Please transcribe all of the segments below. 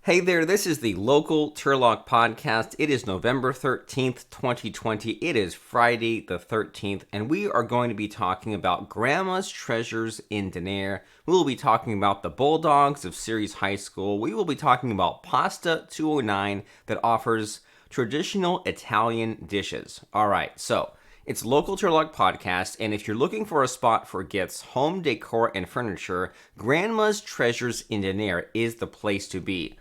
Hey there, this is the Local Turlock Podcast. It is November 13th, 2020. It is Friday the 13th, and we are going to be talking about Grandma's Treasures in Denair. We will be talking about the Bulldogs of Ceres High School. We will be talking about Pasta 209 that offers traditional Italian dishes. All right, so it's Local Turlock Podcast, and if you're looking for a spot for gifts, home decor, and furniture, Grandma's Treasures in Denair is the place to be.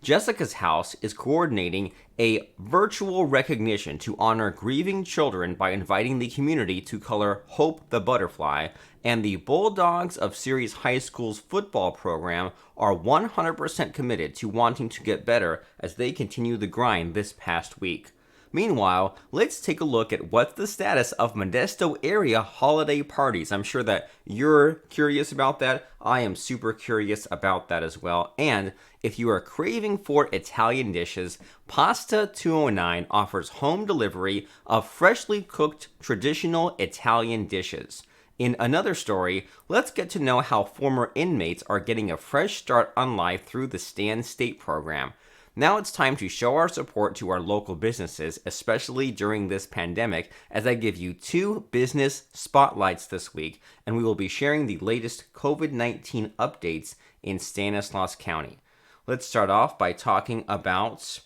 Jessica's House is coordinating a virtual recognition to honor grieving children by inviting the community to color Hope the Butterfly, and the Bulldogs of Ceres High School's football program are 100% committed to wanting to get better as they continue the grind this past week. Meanwhile, let's take a look at what's the status of Modesto area holiday parties. I'm sure that you're curious about that. I am super curious about that as well. And if you are craving for Italian dishes, Pasta 209 offers home delivery of freshly cooked traditional Italian dishes. In another story, let's get to know how former inmates are getting a fresh start on life through the Stand State program. Now it's time to show our support to our local businesses, especially during this pandemic, as I give you 2 business spotlights this week, and we will be sharing the latest COVID-19 updates in Stanislaus County. Let's start off by talking about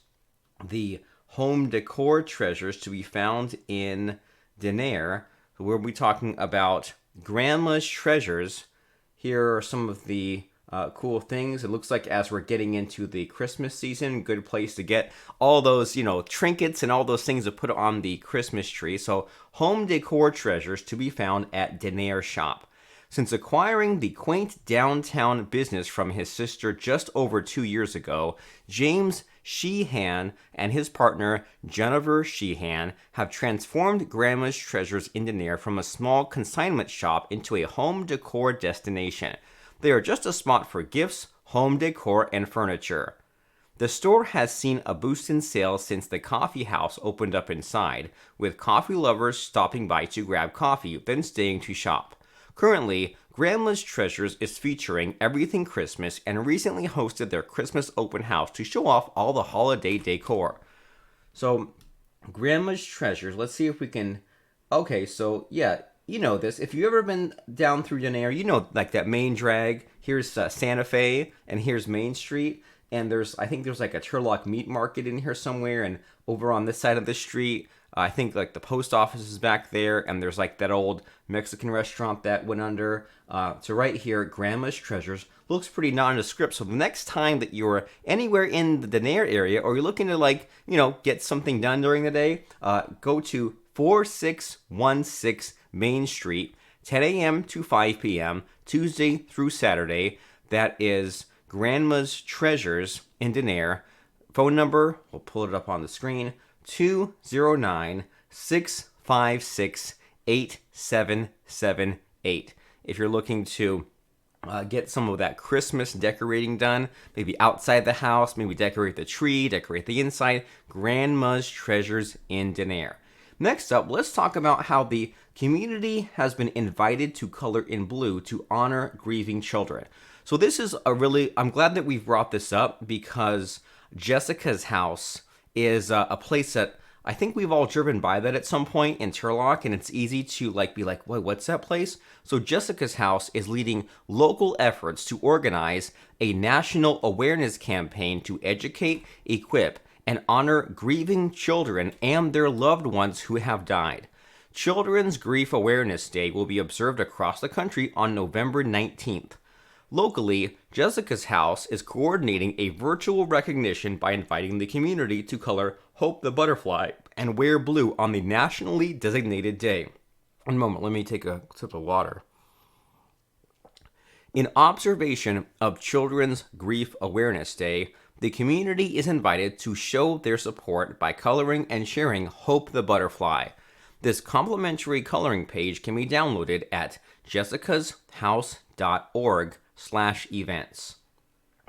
the home decor treasures to be found in Denair. We'll be talking about Grandma's Treasures. Here are some of the cool things. It looks like as we're getting into the Christmas season, good place to get all those, trinkets and all those things to put on the Christmas tree. So home decor treasures to be found at Denair Shop. Since acquiring the quaint downtown business from his sister just over 2 years ago, James Sheehan and his partner Jennifer Sheehan have transformed Grandma's Treasures in Denair from a small consignment shop into a home decor destination. They are just a spot for gifts, home decor, and furniture. The store has seen a boost in sales since the coffee house opened up inside, with coffee lovers stopping by to grab coffee, then staying to shop. Currently, Grandma's Treasures is featuring everything Christmas and recently hosted their Christmas open house to show off all the holiday decor. So, Grandma's Treasures, let's see if we can... Okay, so yeah, you know this. If you've ever been down through Denair, you know like that main drag. Here's Santa Fe, and here's Main Street. And I think there's like a Turlock meat market in here somewhere. And over on this side of the street, I think like the post office is back there. And there's like that old Mexican restaurant that went under. So right here, Grandma's Treasures looks pretty nondescript. So the next time that you're anywhere in the Denair area, or you're looking to get something done during the day, go to 4616 Main Street, 10 a.m. to 5 p.m., Tuesday through Saturday. That is Grandma's Treasures in Denair. Phone number, we'll pull it up on the screen, 209-656-8778. If you're looking to get some of that Christmas decorating done, maybe outside the house, maybe decorate the tree, decorate the inside, Grandma's Treasures in Denair. Next up, let's talk about how the community has been invited to color in blue to honor grieving children. So this is I'm glad that we've brought this up because Jessica's House is a place that I think we've all driven by that at some point in Turlock, and it's easy to be like, wait, what's that place? So Jessica's House is leading local efforts to organize a national awareness campaign to educate, equip, and honor grieving children and their loved ones who have died. Children's Grief Awareness Day will be observed across the country on November 19th. Locally, Jessica's House is coordinating a virtual recognition by inviting the community to color Hope the Butterfly and wear blue on the nationally designated day. One moment, let me take a sip of water. In observation of Children's Grief Awareness Day, the community is invited to show their support by coloring and sharing Hope the Butterfly. This complimentary coloring page can be downloaded at jessicashouse.org/events.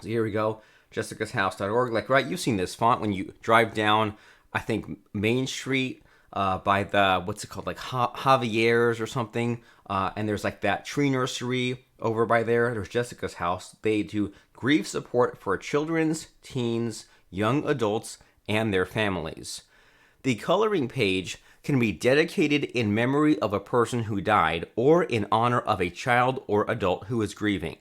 So here we go, jessicashouse.org. Right, you've seen this font when you drive down, I think, Main Street by the, what's it called, Javier's or something. And there's that tree nursery over by there's Jessica's house. They do grief support for children's, teens, young adults, and their families. The coloring page can be dedicated in memory of a person who died or in honor of a child or adult who is grieving.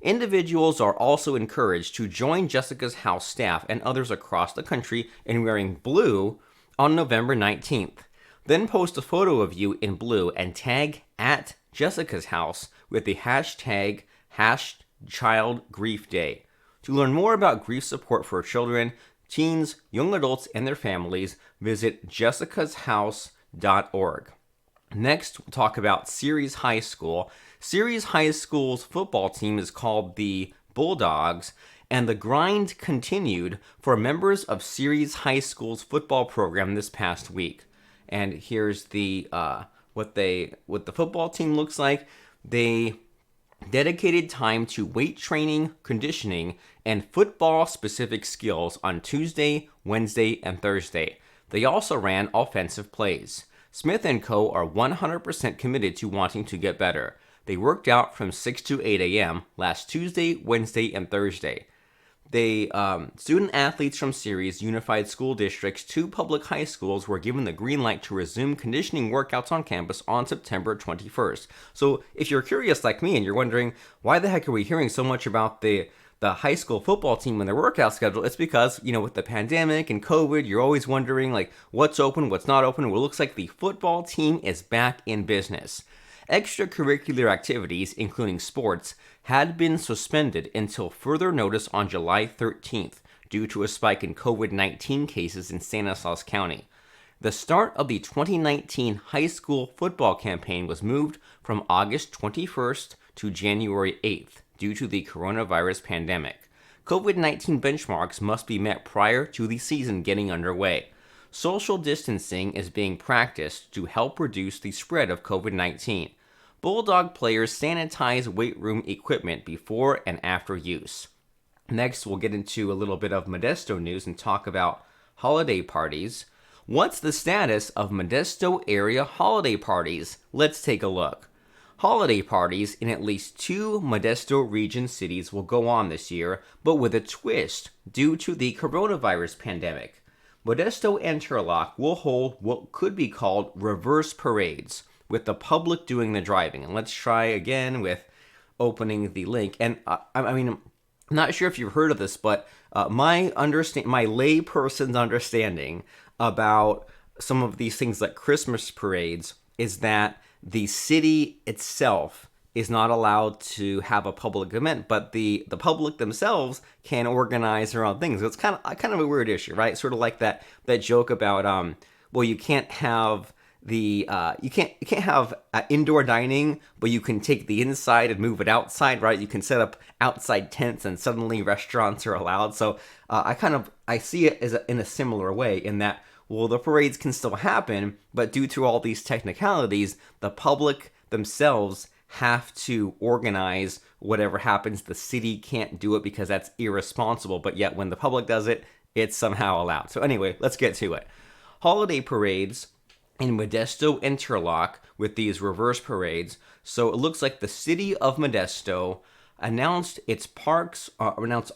Individuals are also encouraged to join Jessica's House staff and others across the country in wearing blue on November 19th. Then post a photo of you in blue and tag at Jessica's House with the hashtag #ChildGriefDay. To learn more about grief support for children, teens, young adults, and their families, visit jessicashouse.org. Next, we'll talk about Ceres High School. Ceres High School's football team is called the Bulldogs, and the grind continued for members of Ceres High School's football program this past week. And here's the what the football team looks like. They dedicated time to weight training, conditioning, and football-specific skills on Tuesday, Wednesday, and Thursday. They also ran offensive plays. Smith & Co. are 100% committed to wanting to get better. They worked out from 6 to 8 a.m. last Tuesday, Wednesday, and Thursday. Student athletes from Ceres Unified School District's 2 public high schools were given the green light to resume conditioning workouts on campus on September 21st. So if you're curious like me and you're wondering, why the heck are we hearing so much about the high school football team and their workout schedule? It's because, with the pandemic and COVID, you're always wondering, like, what's open, what's not open. Well, it looks like the football team is back in business. Extracurricular activities, including sports, had been suspended until further notice on July 13th due to a spike in COVID-19 cases in Stanislaus County. The start of the 2019 high school football campaign was moved from August 21st to January 8th due to the coronavirus pandemic. COVID-19 benchmarks must be met prior to the season getting underway. Social distancing is being practiced to help reduce the spread of COVID-19. Bulldog players sanitize weight room equipment before and after use. Next, we'll get into a little bit of Modesto news and talk about holiday parties. What's the status of Modesto area holiday parties? Let's take a look. Holiday parties in at least 2 Modesto region cities will go on this year, but with a twist due to the coronavirus pandemic. Modesto and Turlock will hold what could be called reverse parades, with the public doing the driving. And let's try again with opening the link. And I'm not sure if you've heard of this, but my layperson's understanding about some of these things like Christmas parades is that the city itself is not allowed to have a public event, but the public themselves can organize their own things. It's kind of a weird issue, right? Sort of like that joke about you can't have you can't have indoor dining, but you can take the inside and move it outside, right? You can set up outside tents, and suddenly restaurants are allowed. So I see it as in a similar way in that, well, the parades can still happen, but due to all these technicalities, the public themselves have to organize whatever happens. The city can't do it because that's irresponsible, but yet when the public does it, it's somehow allowed. So anyway, let's get to it. Holiday parades in Modesto and Turlock with these reverse parades. So it looks like the city of Modesto announced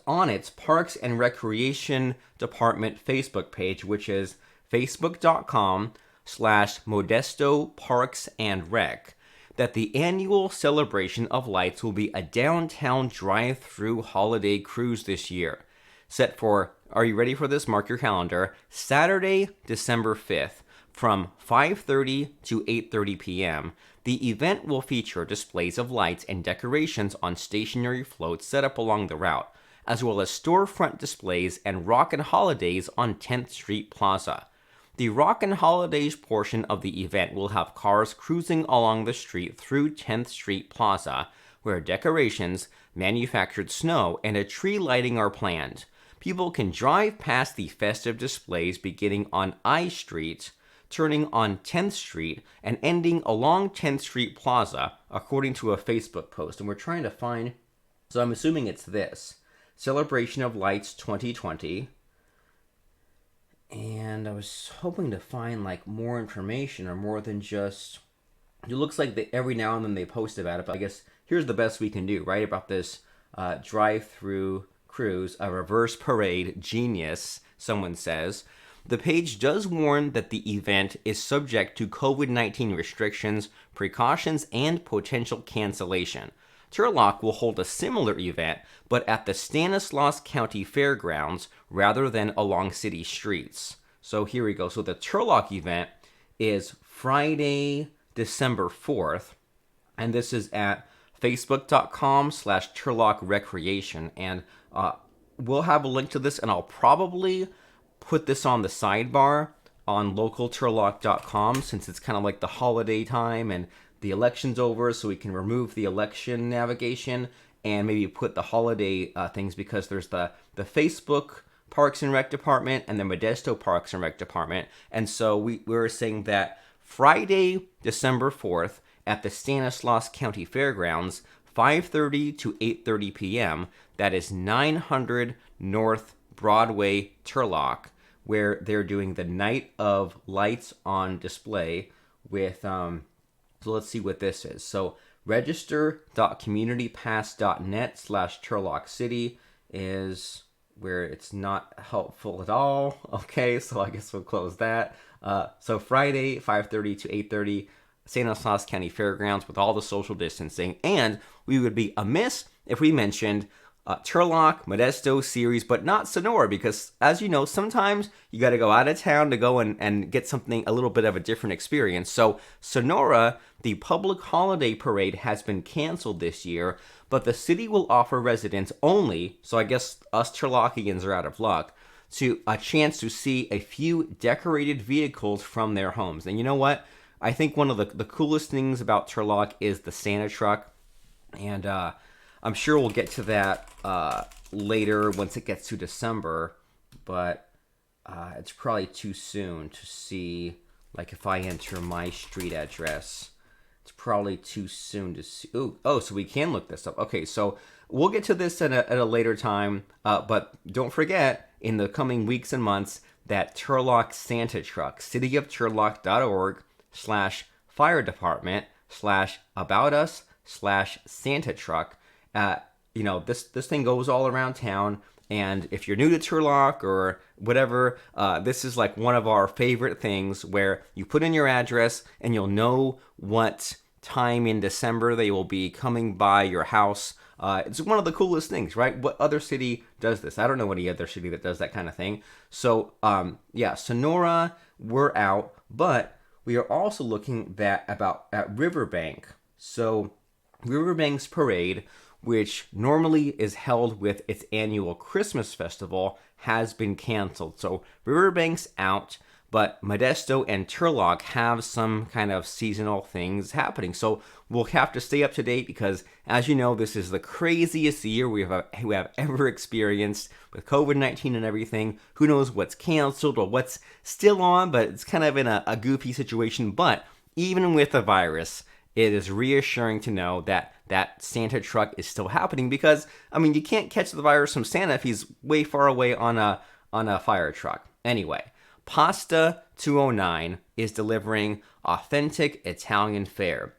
on its Parks and Recreation Department Facebook page, which is facebook.com/Modesto Parks and Rec, that the annual celebration of lights will be a downtown drive-through holiday cruise this year. Set for, are you ready for this? Mark your calendar, Saturday, December 5th. From 5:30 to 8:30 p.m., the event will feature displays of lights and decorations on stationary floats set up along the route, as well as storefront displays and Rockin' Holidays on 10th Street Plaza. The Rockin' Holidays portion of the event will have cars cruising along the street through 10th Street Plaza, where decorations, manufactured snow, and a tree lighting are planned. People can drive past the festive displays beginning on I Street, turning on 10th Street, and ending along 10th Street Plaza, according to a Facebook post. And we're trying to find, so I'm assuming it's this, Celebration of Lights 2020. And I was hoping to find more information or more than just, it looks like every now and then they post about it, but I guess here's the best we can do, right? About this drive-through cruise, a reverse parade genius, someone says. The page does warn that the event is subject to COVID-19 restrictions, precautions, and potential cancellation. Turlock will hold a similar event, but at the Stanislaus County Fairgrounds rather than along city streets. So here we go. So the Turlock event is Friday, December 4th, and this is at facebook.com/Turlock Recreation. And we'll have a link to this, and I'll probably put this on the sidebar on localturlock.com since it's kind of like the holiday time and the election's over, so we can remove the election navigation and maybe put the holiday things, because there's the Facebook Parks and Rec Department and the Modesto Parks and Rec Department. And so we were saying that Friday, December 4th at the Stanislaus County Fairgrounds, 5:30 to 8:30 p.m., that is 900 North Broadway, Turlock, where they're doing the Night of Lights on display with, so let's see what this is. So register.communitypass.net/Turlock City is where it's not helpful at all. Okay, so I guess we'll close that. So Friday, 5:30 to 8:30, Stanislaus County Fairgrounds with all the social distancing. And we would be amiss if we mentioned Turlock, Modesto, Ceres, but not Sonora, because as you know, sometimes you got to go out of town to go and get something, a little bit of a different experience. So Sonora, the public holiday parade has been canceled this year, but the city will offer residents only, so I guess us Turlockians are out of luck, to a chance to see a few decorated vehicles from their homes. And you know what? I think one of the coolest things about Turlock is the Santa truck, and I'm sure we'll get to that later once it gets to December, but it's probably too soon to see, like if I enter my street address, it's probably too soon to see. Oh, so we can look this up. Okay, so we'll get to this at a later time, but don't forget, in the coming weeks and months, that Turlock Santa truck, cityofturlock.org/fire department/about us/Santa truck. This thing goes all around town, and if you're new to Turlock or whatever, this is like one of our favorite things, where you put in your address and you'll know what time in December they will be coming by your house. It's one of the coolest things, right? What other city does this? I don't know any other city that does that kind of thing. So, Sonora, we're out, but we are also looking at Riverbank. So, Riverbank's parade, which normally is held with its annual Christmas festival, has been canceled. So Riverbank's out, but Modesto and Turlock have some kind of seasonal things happening. So we'll have to stay up to date, because as you know, this is the craziest year we have ever experienced with COVID-19 and everything. Who knows what's canceled or what's still on, but it's kind of in a goofy situation. But even with the virus, it is reassuring to know that Santa truck is still happening, because, I mean, you can't catch the virus from Santa if he's way far away on a fire truck. Anyway, Pasta 209 is delivering authentic Italian fare.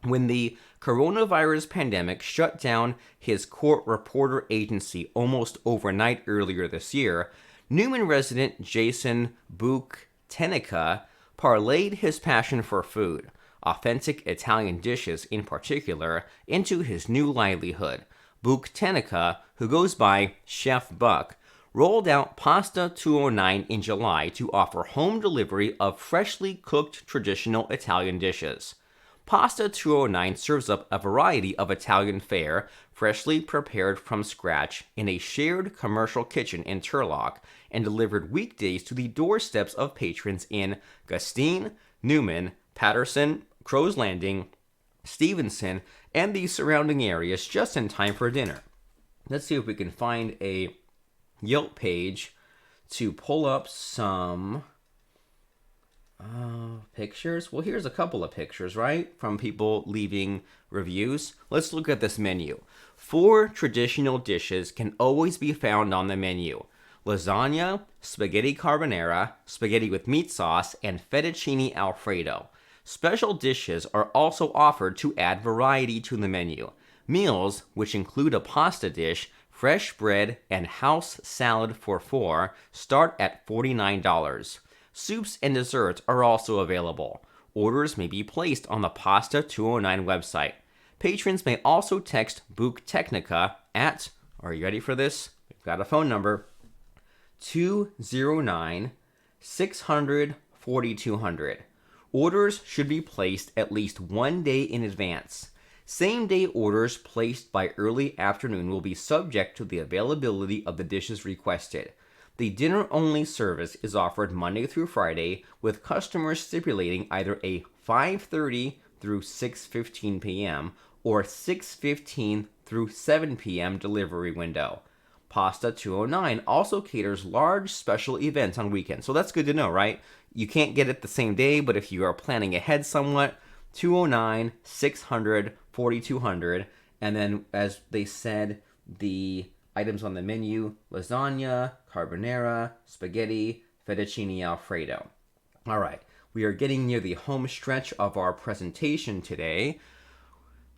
When the coronavirus pandemic shut down his court reporter agency almost overnight earlier this year, Newman resident Jason Buctenica parlayed his passion for food, authentic Italian dishes in particular, into his new livelihood. Buctenica, who goes by Chef Buck, rolled out Pasta 209 in July to offer home delivery of freshly cooked traditional Italian dishes. Pasta 209 serves up a variety of Italian fare, freshly prepared from scratch in a shared commercial kitchen in Turlock, and delivered weekdays to the doorsteps of patrons in Gustine, Newman, Patterson, Crow's Landing, Stevenson, and the surrounding areas just in time for dinner. Let's see if we can find a Yelp page to pull up some pictures. Well, here's a couple of pictures, right? From people leaving reviews. Let's look at this menu. 4 traditional dishes can always be found on the menu: lasagna, spaghetti carbonara, spaghetti with meat sauce, and fettuccine alfredo. Special dishes are also offered to add variety to the menu. Meals, which include a pasta dish, fresh bread, and house salad for four, start at $49. Soups and desserts are also available. Orders may be placed on the Pasta 209 website. Patrons may also text Book Technica at, are you ready for this? We've got a phone number, 209 600 4200. Orders should be placed at least 1 day in advance. Same-day orders placed by early afternoon will be subject to the availability of the dishes requested. The dinner-only service is offered Monday through Friday, with customers stipulating either a 5:30 through 6:15 p.m. or 6:15 through 7 p.m. delivery window. Pasta 209 also caters large special events on weekends, so that's good to know, right? You can't get it the same day, but if you are planning ahead somewhat, 209 600 4200, and then as they said, the items on the menu: lasagna, carbonara, spaghetti, fettuccine alfredo. All right, we are getting near the home stretch of our presentation today.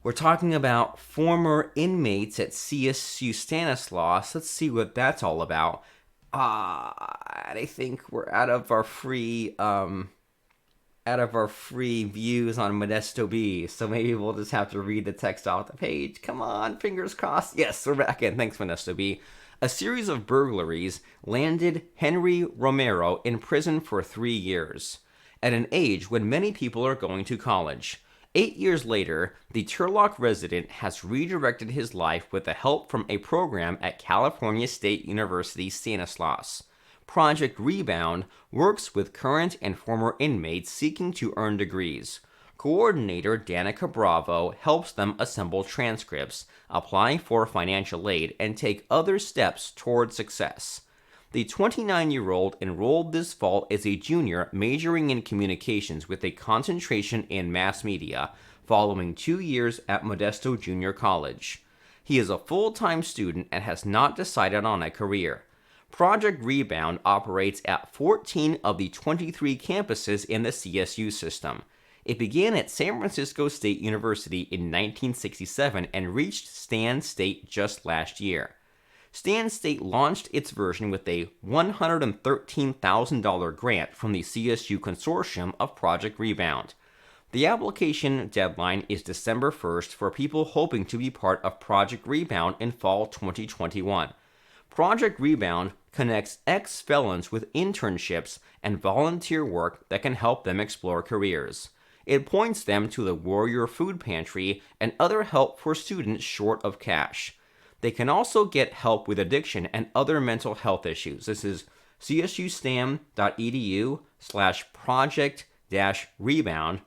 We're talking about former inmates at CSU Stanislaus. Let's see what that's all about. I think we're out of our free views on Modesto B, so maybe we'll just have to read the text off the page. Come on, fingers crossed. Yes, we're back in. Thanks, Modesto B. A series of burglaries landed Henry Romero in prison for 3 years, at an age when many people are going to college. 8 years later, the Turlock resident has redirected his life with the help from a program at California State University Stanislaus. Project Rebound works with current and former inmates seeking to earn degrees. Coordinator Danica Bravo helps them assemble transcripts, apply for financial aid, and take other steps toward success. The 29-year-old enrolled this fall as a junior majoring in communications with a concentration in mass media, following 2 years at Modesto Junior College. He is a full-time student and has not decided on a career. Project Rebound operates at 14 of the 23 campuses in the CSU system. It began at San Francisco State University in 1967 and reached Stan State just last year. Stan State launched its version with a $113,000 grant from the CSU consortium of Project Rebound. The application deadline is December 1st for people hoping to be part of Project Rebound in fall 2021. Project Rebound connects ex-felons with internships and volunteer work that can help them explore careers. It points them to the Warrior Food Pantry and other help for students short of cash. They can also get help with addiction and other mental health issues. This is csustam.edu/project-rebound.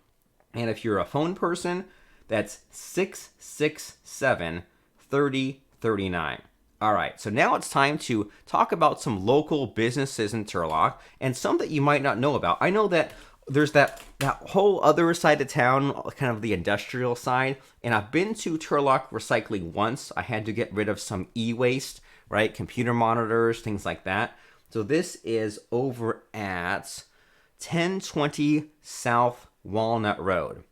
And if you're a phone person, that's 667-3039. All right, so now it's time to talk about some local businesses in Turlock and some that you might not know about. I know that there's that whole other side of town, kind of the industrial side, and I've been to Turlock Recycling once. I had to get rid of some e-waste, right? Computer monitors, things like that. So this is over at 1020 South Walnut Road.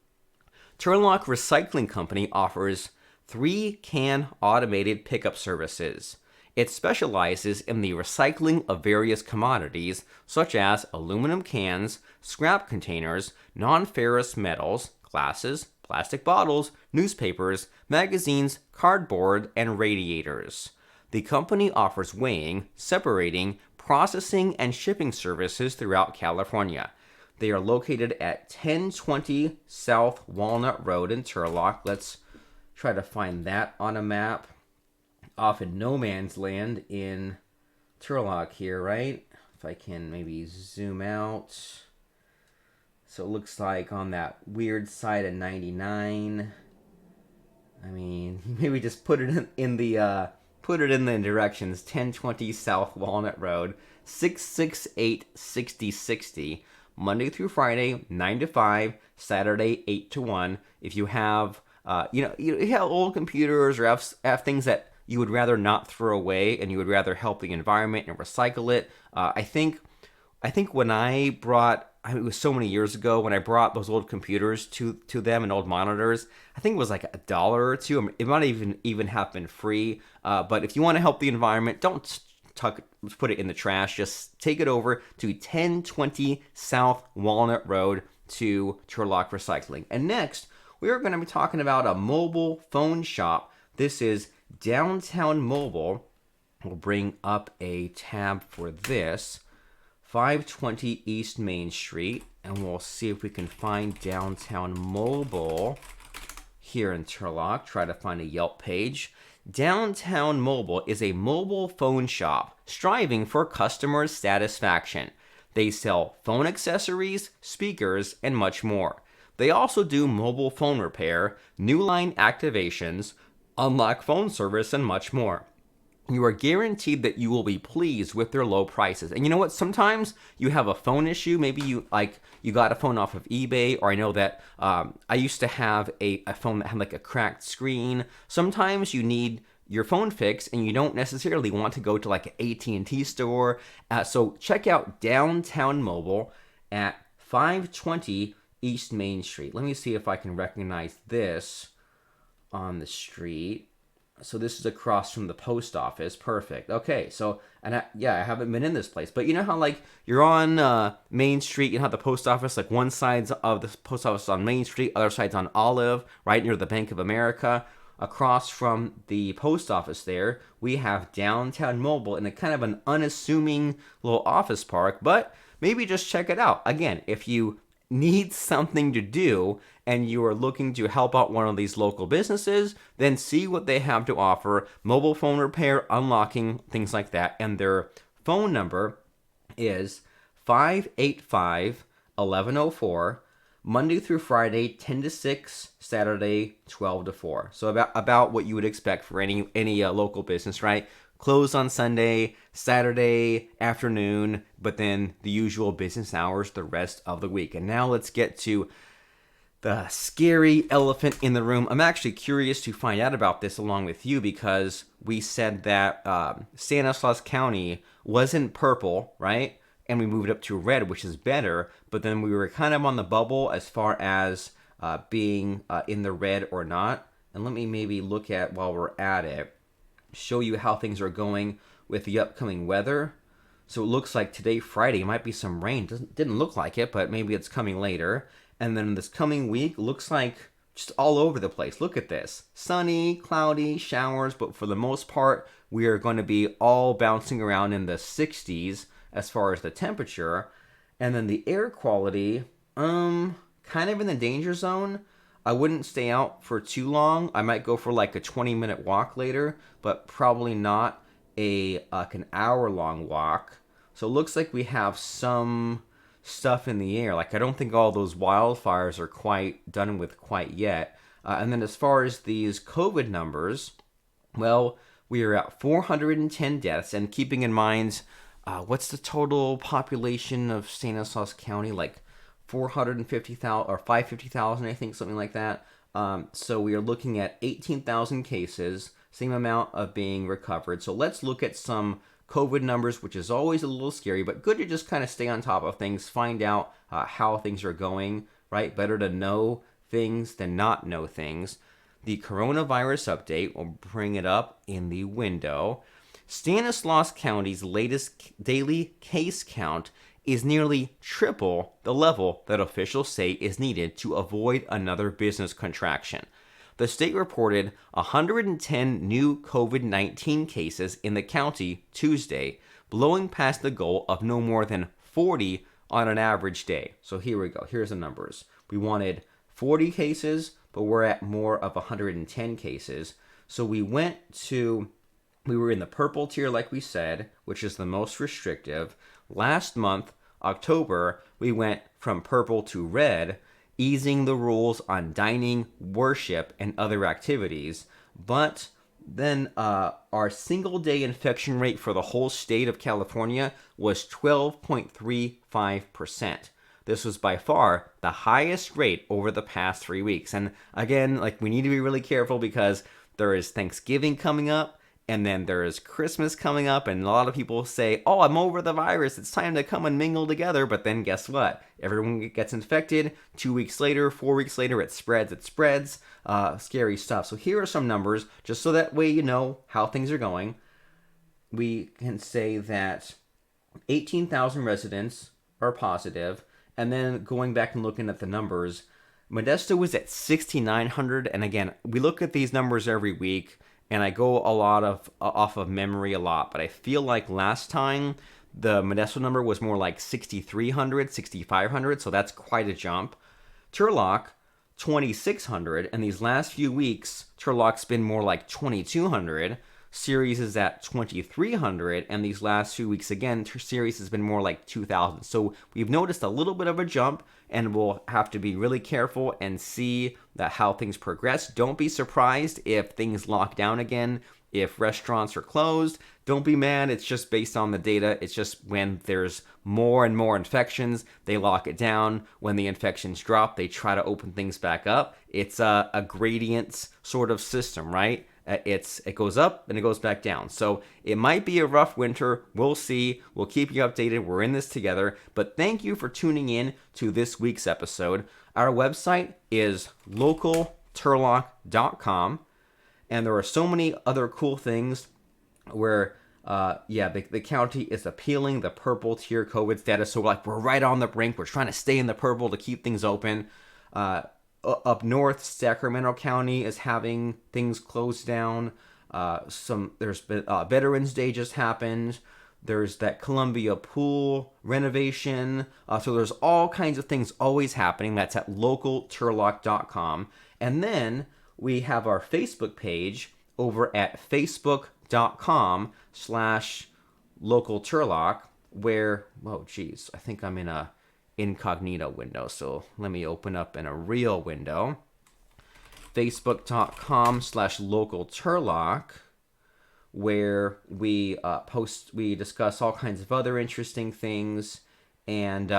Turlock Recycling Company offers 3-can automated pickup services. It specializes in the recycling of various commodities, such as aluminum cans, scrap containers, non-ferrous metals, glasses, plastic bottles, newspapers, magazines, cardboard, and radiators. The company offers weighing, separating, processing, and shipping services throughout California. They are located at 1020 South Walnut Road in Turlock. Let's try to find that on a map. Off in no man's land in Turlock here, right? If I can maybe zoom out. So it looks like on that weird side of 99. I mean, maybe just put it in the directions. 1020 South Walnut Road, 668-6060. Monday through Friday, 9 to 5. Saturday, 8 to 1. If you have, you have old computers or have things that you would rather not throw away and you would rather help the environment and recycle it. I think when I brought it was so many years ago when I brought those old computers to them and old monitors. I think it was like $1 or $2. It might even have been free. But if you want to help the environment, don't put it in the trash. Just take it over to 1020 South Walnut Road to Turlock Recycling. And next, we are going to be talking about a mobile phone shop. This is Downtown Mobile. We'll bring up a tab for this. 520 East Main Street, and we'll see if we can find Downtown Mobile here in Turlock. Try to find a Yelp page. Downtown Mobile is a mobile phone shop striving for customer satisfaction. They sell phone accessories, speakers, and much more. They also do mobile phone repair, new line activations, unlock phone service, and much more. You are guaranteed that you will be pleased with their low prices. And you know what? Sometimes you have a phone issue. Maybe you got a phone off of eBay, or I know that I used to have a phone that had like a cracked screen. Sometimes you need your phone fixed, and you don't necessarily want to go to like an AT&T store. So check out Downtown Mobile at 520 East Main Street. Let me see if I can recognize this on the street. So this is across from the post office. Perfect. Okay, so, and I haven't been in this place. But you know how, like, you're on Main Street, you know how the post office, like, one side of the post office is on Main Street, other side's on Olive, right near the Bank of America. Across from the post office there, we have Downtown Mobile in a kind of an unassuming little office park. But maybe just check it out. Again, if you need something to do and you are looking to help out one of these local businesses, then see what they have to offer. Mobile phone repair, unlocking, things like that. And their phone number is 585-1104, Monday through Friday, 10 to 6, Saturday, 12 to 4. So about what you would expect for any local business, right? Closed on Sunday, Saturday afternoon, but then the usual business hours the rest of the week. And now let's get to the scary elephant in the room. I'm actually curious to find out about this along with you, because we said that Stanislaus County wasn't purple, right? And we moved up to red, which is better. But then we were kind of on the bubble as far as being in the red or not. And let me maybe look at, while we're at it, show you how things are going with the upcoming weather. So it looks like today, Friday, might be some rain. Didn't look like it, but maybe it's coming later. And then this coming week looks like just all over the place. Look at this. Sunny, cloudy, showers, but for the most part, we are going to be all bouncing around in the 60s as far as the temperature. And then the air quality, kind of in the danger zone. I wouldn't stay out for too long. I might go for like a 20-minute walk later, but probably not like an hour-long walk. So it looks like we have some stuff in the air. Like, I don't think all those wildfires are quite done with quite yet. And then as far as these COVID numbers, well, we are at 410 deaths. And keeping in mind, what's the total population of Stanislaus County? Like 450,000 or 550,000, I think, something like that. So we are looking at 18,000 cases, same amount of being recovered. So let's look at some COVID numbers, which is always a little scary, but good to just kind of stay on top of things, find out how things are going, right? Better to know things than not know things. The coronavirus update, we'll bring it up in the window. Stanislaus County's latest daily case count is nearly triple the level that officials say is needed to avoid another business contraction. The state reported 110 new COVID-19 cases in the county Tuesday, blowing past the goal of no more than 40 on an average day. So here we go. Here's the numbers. We wanted 40 cases, but we're at more of 110 cases. So we were in the purple tier, like we said, which is the most restrictive. Last month, October, we went from purple to red, easing the rules on dining, worship, and other activities. But then our single-day infection rate for the whole state of California was 12.35%. This was by far the highest rate over the past 3 weeks. And again, like, we need to be really careful because there is Thanksgiving coming up, And then there's Christmas coming up, and a lot of people say, oh, I'm over the virus. It's time to come and mingle together. But then guess what? Everyone gets infected. 2 weeks later, 4 weeks later, it spreads. Scary stuff. So here are some numbers, just so that way you know how things are going. We can say that 18,000 residents are positive. And then going back and looking at the numbers, Modesto was at 6,900. And again, we look at these numbers every week, and I go off of memory a lot, but I feel like last time the Modesto number was more like 6,300, 6,500, so that's quite a jump. Turlock, 2,600, and these last few weeks, Turlock's been more like 2,200. Ceres is at 2,300, and these last few weeks again, Ceres has been more like 2,000. So we've noticed a little bit of a jump, and we'll have to be really careful and see how things progress. Don't be surprised if things lock down again, if restaurants are closed. Don't be mad. It's just based on the data. It's just when there's more and more infections, they lock it down. When the infections drop, they try to open things back up. It's a gradient sort of system, right? It goes up and it goes back down. So it might be a rough winter. We'll see. We'll keep you updated. We're in this together. But thank you for tuning in to this week's episode. Our website is localturlock.com. And there are so many other cool things where, the county is appealing the purple tier COVID status. So we're right on the brink. We're trying to stay in the purple to keep things open. Up north, Sacramento County is having things closed down. There's been Veterans Day just happened. There's that Columbia pool renovation. So there's all kinds of things always happening. That's at localturlock.com. And then we have our Facebook page over at facebook.com/localturlock, where, I think I'm in a incognito window, so let me open up in a real window. Facebook.com/localturlock, where we discuss all kinds of other interesting things, and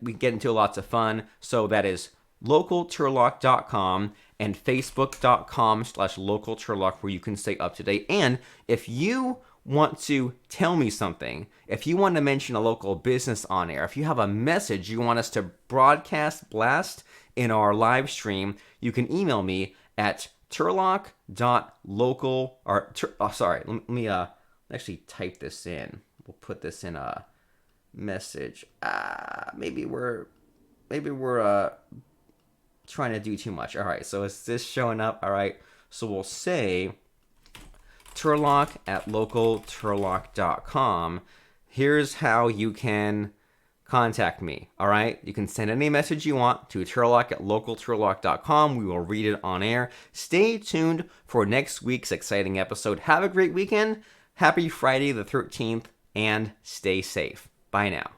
we get into lots of fun. So that is localturlock.com and facebook.com/localturlock, where you can stay up to date. And if you want to tell me something, if you want to mention a local business on air, if you have a message you want us to blast in our live stream, you can email me at turlock.local, let me actually type this in. We'll put this in a message. Maybe we're trying to do too much. All right, so is this showing up? All right, so we'll say turlock@localturlock.com. Here's how you can contact me. All right, you can send any message you want to turlock@localturlock.com. We will read it on air. Stay tuned for next week's exciting episode. Have a great weekend. Happy Friday the 13th, and stay safe. Bye now.